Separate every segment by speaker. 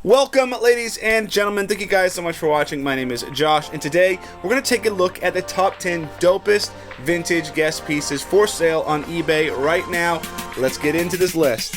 Speaker 1: Welcome, ladies and gentlemen. Thank you guys so much for watching. My name is Josh, and today we're going to take a look at the top 10 dopest vintage guest pieces for sale on eBay right now. Let's get into this list.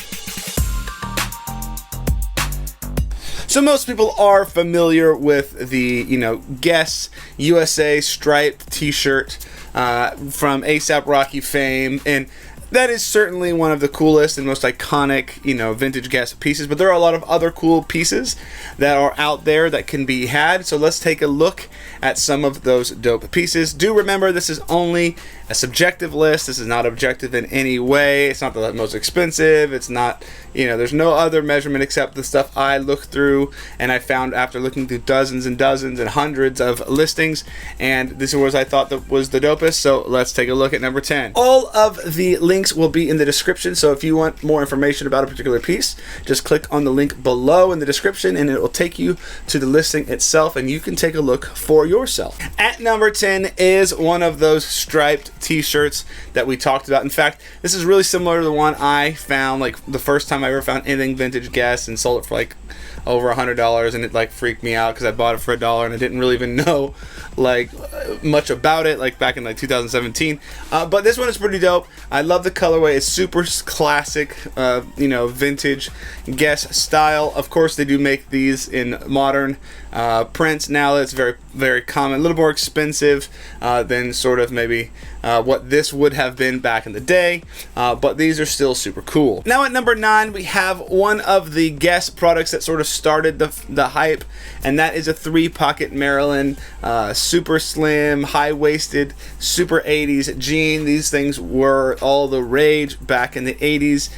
Speaker 1: So most people are familiar with the, Guess USA striped t-shirt from A$AP Rocky fame, and that is certainly one of the coolest and most iconic, vintage Guess pieces, but there are a lot of other cool pieces that are out there that can be had. So let's take a look at some of those dope pieces. Do remember, this is only a subjective list. This is not objective in any way. It's not the most expensive. It's not, there's no other measurement except the stuff I looked through and I found after looking through dozens and dozens and hundreds of listings, and this was I thought that was the dopest. So let's take a look at number 10. All of the links will be in the description, so if you want more information about a particular piece, just click on the link below in the description and it will take you to the listing itself and you can take a look for yourself. At number 10 is one of those striped t-shirts that we talked about. In fact, this is really similar to the one I found, like the first time I ever found anything vintage Guess, and sold it for like over $100, and it freaked me out because I bought it for $1 and I didn't really even know much about it back in 2017. But this one is pretty dope. I love the colorway. It's super classic, vintage Guess style. Of course, they do make these in modern prints now. That's very, very common. A little more expensive than sort of maybe what this would have been back in the day, but these are still super cool. Now at number 9, we have one of the Guess products that sort of started the hype, and that is a 3-pocket Maryland super slim, high-waisted, super 80s jean. These things were all the rage back in the 80s.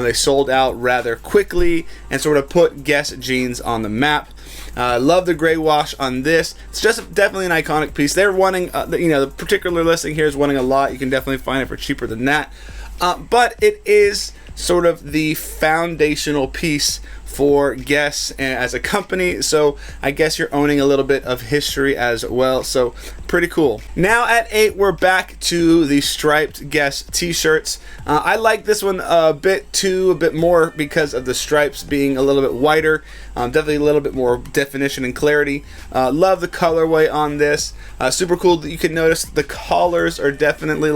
Speaker 1: They sold out rather quickly and sort of put Guess jeans on the map. Love the gray wash on this. It's just definitely an iconic piece. They're wanting, the particular listing here is wanting a lot. You can definitely find it for cheaper than that. But it is sort of the foundational piece for Guess as a company, so I guess you're owning a little bit of history as well, so pretty cool. Now at 8, we're back to the striped Guess t-shirts. I like this one a bit more because of the stripes being a little bit wider, definitely a little bit more definition and clarity. Love the colorway on this. Super cool. You can notice the collars are definitely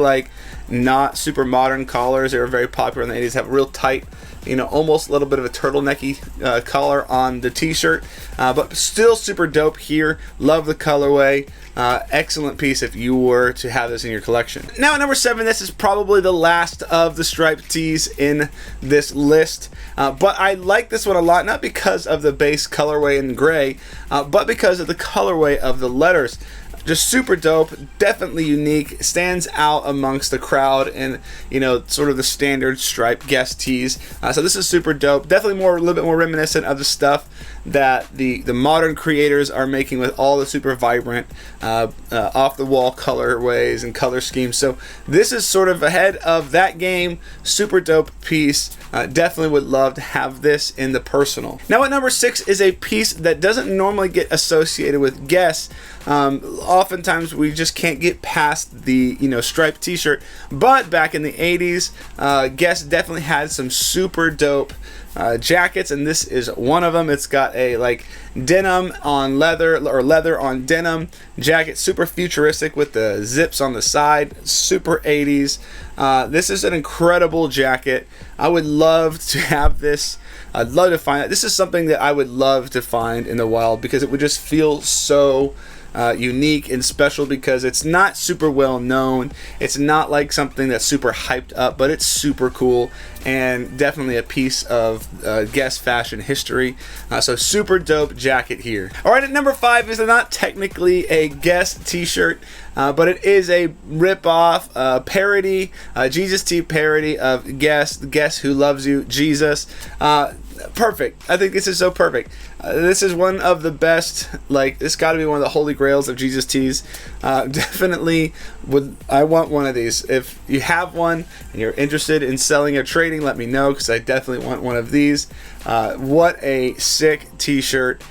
Speaker 1: not super modern collars. They were very popular in the 80s, have real tight, almost a little bit of a turtlenecky collar on the t-shirt, but still super dope here. Love the colorway. Excellent piece if you were to have this in your collection. Now at number 7, this is probably the last of the striped tees in this list, but I like this one a lot, not because of the base colorway in gray, but because of the colorway of the letters. Just super dope, definitely unique, stands out amongst the crowd and sort of the standard striped Guess tees. So this is super dope. Definitely a little bit more reminiscent of the stuff that the modern creators are making with all the super vibrant off the wall colorways and color schemes. So this is sort of ahead of that game. Super dope piece. Definitely would love to have this in the personal. Now at number 6 is a piece that doesn't normally get associated with Guess. Oftentimes we just can't get past the striped t-shirt, but back in the 80s, Guess definitely had some super dope jackets, and this is one of them. It's got a denim on leather, or leather on denim jacket, super futuristic with the zips on the side, super 80s. This is an incredible jacket. I would love to have this. I'd love to find it. This is something that I would love to find in the wild because it would just feel so unique and special, because it's not super well known. It's not like something that's super hyped up, but it's super cool and definitely a piece of Guess fashion history. So super dope jacket here. Alright, at number 5 is not technically a Guess t-shirt, but it is a rip-off parody, Jesus T parody of Guess Who Loves You, Jesus. Perfect. I think this is so perfect. This is one of the best, this got to be one of the holy grails of Jesus tees. Definitely I want one of these. If you have one and you're interested in selling or trading, let me know, because I definitely want one of these. What a sick t-shirt.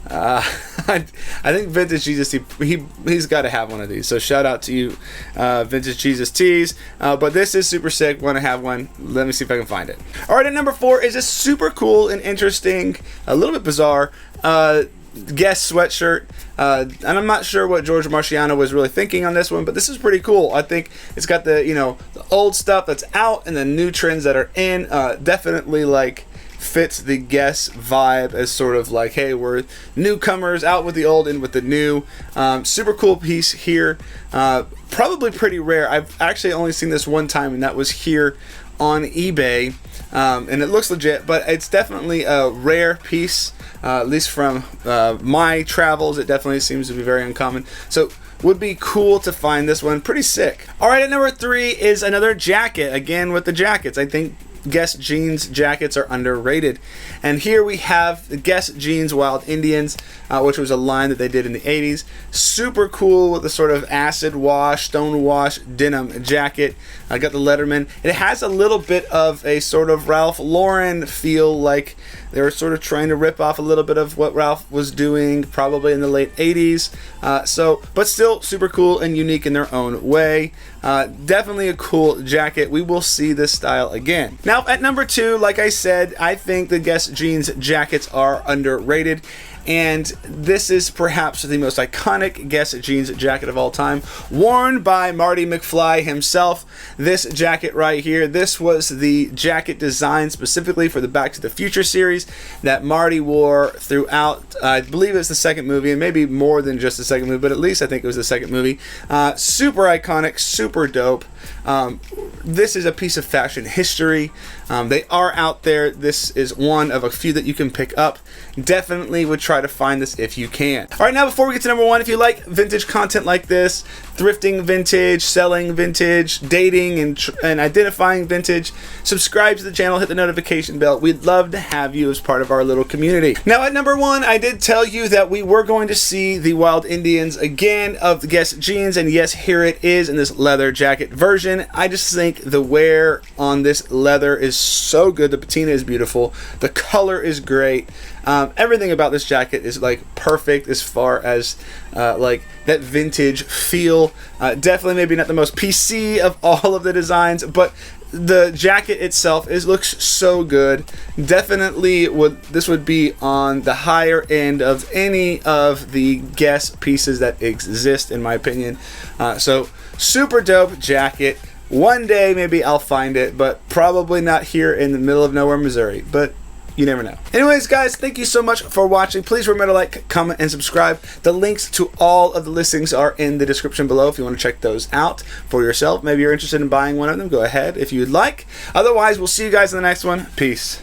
Speaker 1: I think Vintage Jesus, he's got to have one of these. So shout out to you, Vintage Jesus Tees. But this is super sick. Want to have one? Let me see if I can find it. All right, at number 4 is a super cool and interesting, a little bit bizarre, Guess sweatshirt. And I'm not sure what George Marciano was really thinking on this one, but this is pretty cool. I think it's got the, the old stuff that's out and the new trends that are in. Definitely like fits the Guess vibe as sort of like, hey, we're newcomers, out with the old, in with the new. Super cool piece here. Probably pretty rare. I've actually only seen this one time, and that was here on eBay. And it looks legit, but it's definitely a rare piece, at least from my travels. It definitely seems to be very uncommon. So would be cool to find this one. Pretty sick. All right, at number 3 is another jacket. Again with the jackets. I think Guess jeans jackets are underrated, and here we have the Guess jeans Wild Indians, which was a line that they did in the 80s. Super cool with the sort of acid wash, stone wash denim jacket. I got the Letterman. It has a little bit of a sort of Ralph Lauren feel, like they were sort of trying to rip off a little bit of what Ralph was doing probably in the late 80s. But still super cool and unique in their own way. Definitely a cool jacket. We will see this style again. Now at number 2, like I said, I think the Guess jeans jackets are underrated. And this is perhaps the most iconic Guess jeans jacket of all time, worn by Marty McFly himself. This jacket right here, this was the jacket design specifically for the Back to the Future series that Marty wore throughout, I believe it's the second movie, and maybe more than just the second movie, but at least I think it was the second movie. Super iconic, super dope. This is a piece of fashion history. They are out there. This is one of a few that you can pick up. Definitely would try to find this if you can. All right, now before we get to number 1, if you like vintage content like this, thrifting vintage, selling vintage, dating and identifying vintage, subscribe to the channel, hit the notification bell. We'd love to have you as part of our little community. Now at number 1, I did tell you that we were going to see the Wild Indians again of the Guess jeans, and yes, here it is in this leather jacket version. I just think the wear on this leather is so good. The patina is beautiful. The color is great. Everything about this jacket is like perfect as far as like that vintage feel. Definitely maybe not the most PC of all of the designs, but the jacket itself looks so good. Definitely this would be on the higher end of any of the Guess pieces that exist, in my opinion. So super dope jacket. One day maybe I'll find it, but probably not here in the middle of nowhere, Missouri. But you never know. Anyways, guys, thank you so much for watching. Please remember to like, comment, and subscribe. The links to all of the listings are in the description below if you want to check those out for yourself. Maybe you're interested in buying one of them. Go ahead if you'd like. Otherwise, we'll see you guys in the next one. Peace.